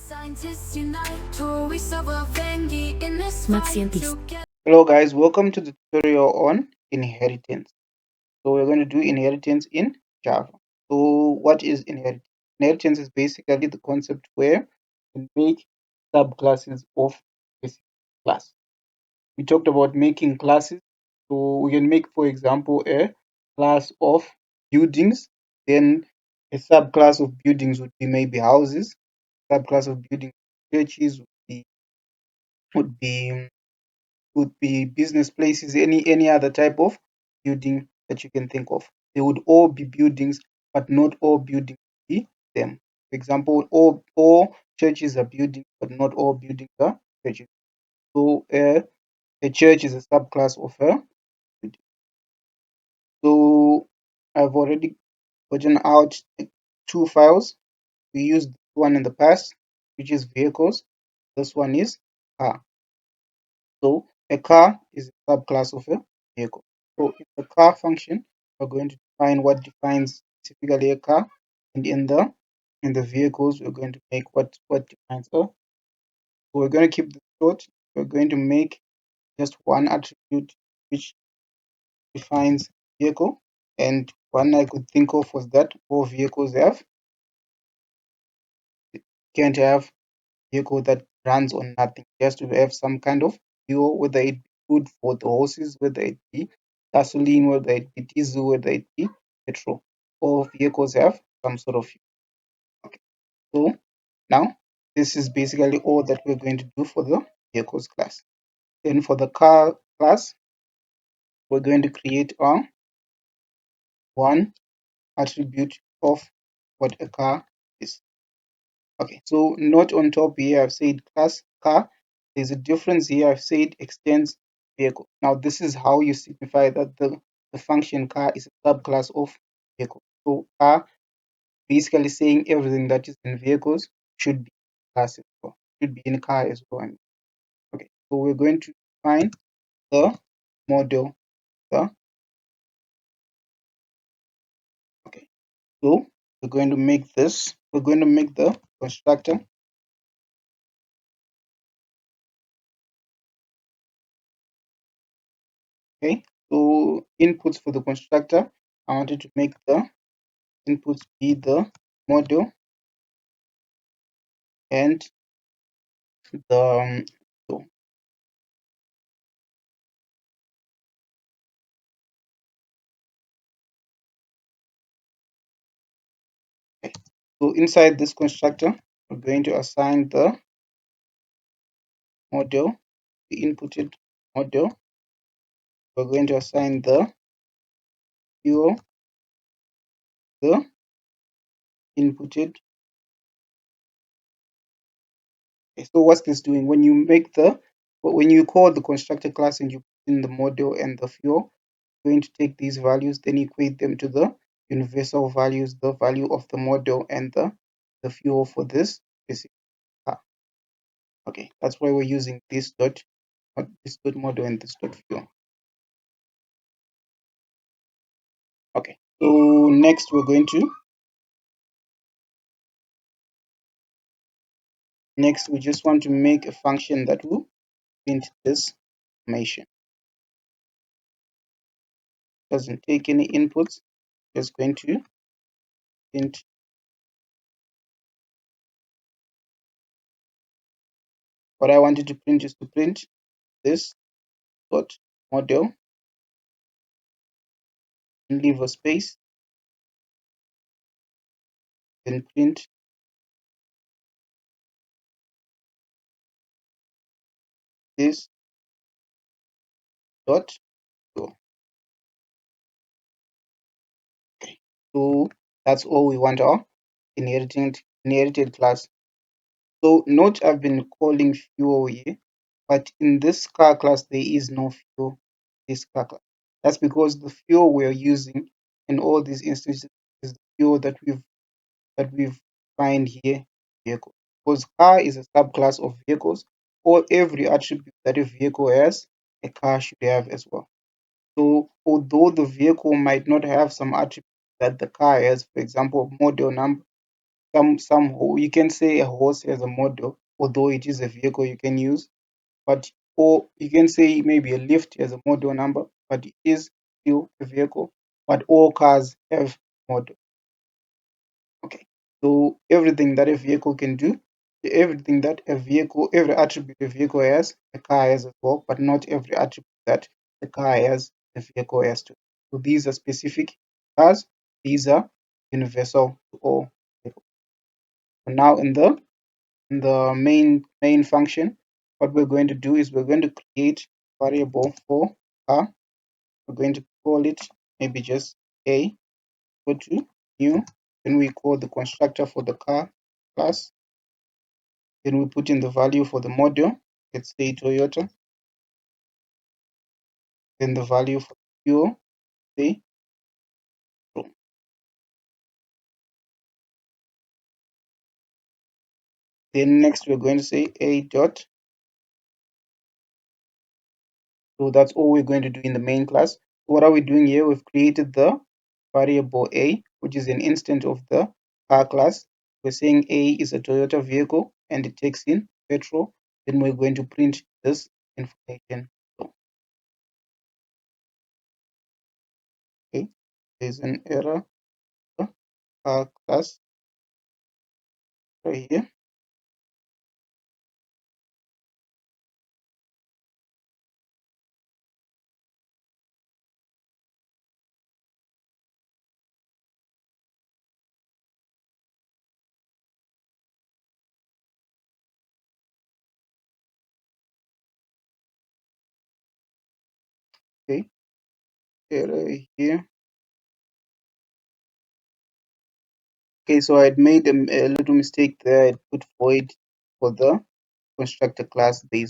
Hello guys, welcome to the tutorial on inheritance. So we're going to do inheritance in Java. So what is inheritance? Inheritance is basically the concept where you make subclasses of a class. We talked about making classes. So we can make, for example, a class of buildings. Then a subclass of buildings would be maybe houses. Subclass of buildings, churches would be would be business places, any other type of building that you can think of. They would all be buildings, but not all buildings be them. For example, all churches are buildings, but not all buildings are churches. So a church is a subclass of a building. So I've already gotten out two files. We used one in the past, which is vehicles. This one is car. So a car is a subclass of a vehicle. So in the car function, we're going to define what defines typically a car, and in the vehicles, we're going to make what defines a. So we're going to keep this short. We're going to make just one attribute which defines vehicle, and one I could think of was that all vehicles can't have vehicle that runs on nothing. It has to have some kind of fuel, whether it be food for the horses, whether it be gasoline, whether it be diesel, whether it be petrol. All vehicles have some sort of fuel. Okay. So now this is basically all that we're going to do for the vehicles class. Then for the car class, we're going to create one attribute of what a car is. Okay, so note on top here I've said class car. There's a difference here. I've said extends vehicle. Now this is how you signify that the function car is a subclass of vehicle. So car basically saying everything that is in vehicles should be class as well. Should be in car as well. Okay, so we're going to find the model. The okay, so we're going to make this. We're going to make the constructor. Okay, so inputs for the constructor. I wanted to make the inputs be the model and the so okay. So inside this constructor, we're going to assign the model, the inputted model. We're going to assign the fuel, the inputted. Okay, so what's this doing? When you call the constructor class and you put in the model and the fuel, going to take these values, then equate them to the universal values, the value of the model and the fuel for this specific car. Okay, that's why we're using this dot model and this dot fuel. Okay, so next we just want to make a function that will print this information. Doesn't take any inputs, just going to print. What I wanted to print is to print this dot model and leave a space, then print this dot fuel. Okay, so that's all we want our inherited class. So note I've been calling fuel here, but in this car class there is no fuel. This car class. That's because the fuel we're using in all these instances is the fuel that we've defined here, vehicle. Because car is a subclass of vehicles, or every attribute that a vehicle has, a car should have as well. So although the vehicle might not have some attributes that the car has, for example, model number, you can say a horse as a model, although it is a vehicle you can use, but or you can say maybe a lift as a model number, but it is still a vehicle. But all cars have model. Okay. So everything that a vehicle can do, everything that a vehicle, every attribute a vehicle has, a car has as well, but not every attribute that the car has, the vehicle has too. So these are specific cars, these are universal to all vehicles. So now in the main function, what we're going to do is we're going to create variable for car. We're going to call it maybe just a, go to new, then we call the constructor for the car class. Then we put in the value for the model, let's say Toyota. Then the value for fuel, say petrol. Then next we're going to say a dot. So that's all we're going to do in the main class. What are we doing here? We've created the variable a, which is an instant of the car class. We're saying a is a Toyota vehicle and it takes in petrol. Then we're going to print this information. So, okay, there's an error. The car class right here. Okay, error here. Okay, so I had made a little mistake there. I put void for the constructor class. There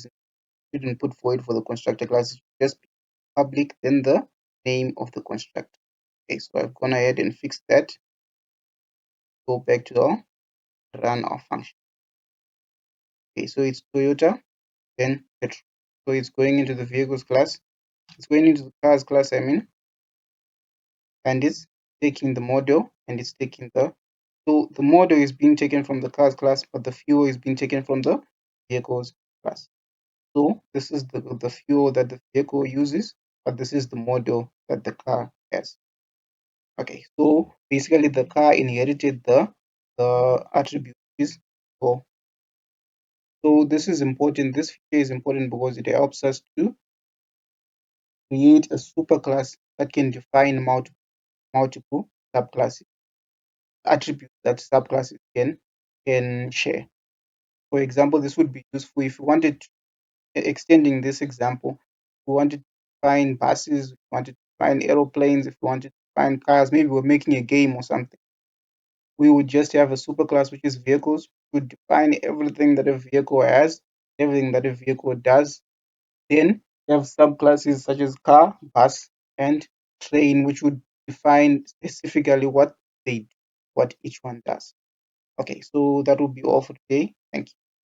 didn't put void for the constructor class. It should just be public, then the name of the constructor. Okay, so I've gone ahead and fixed that. Go back to our run our function. Okay, so it's Toyota, then petrol. So it's going into the vehicles class. It's going into the cars class, I mean, and it's taking the model and it's taking the. So the model is being taken from the cars class, but the fuel is being taken from the vehicles class. So this is the fuel that the vehicle uses, but this is the model that the car has. Okay, so basically the car inherited the attributes for. So this is important. This feature is important because it helps us to create a superclass that can define multiple subclasses, attributes that subclasses can share. For example, this would be useful if you wanted to, extending this example, we wanted to find buses, we wanted to find aeroplanes, if we wanted to find cars, maybe we're making a game or something. We would just have a superclass which is vehicles, would define everything that a vehicle has, everything that a vehicle does. Then we have subclasses such as car, bus, and train, which would define specifically what they do, what each one does. Okay, so that would be all for today. Thank you.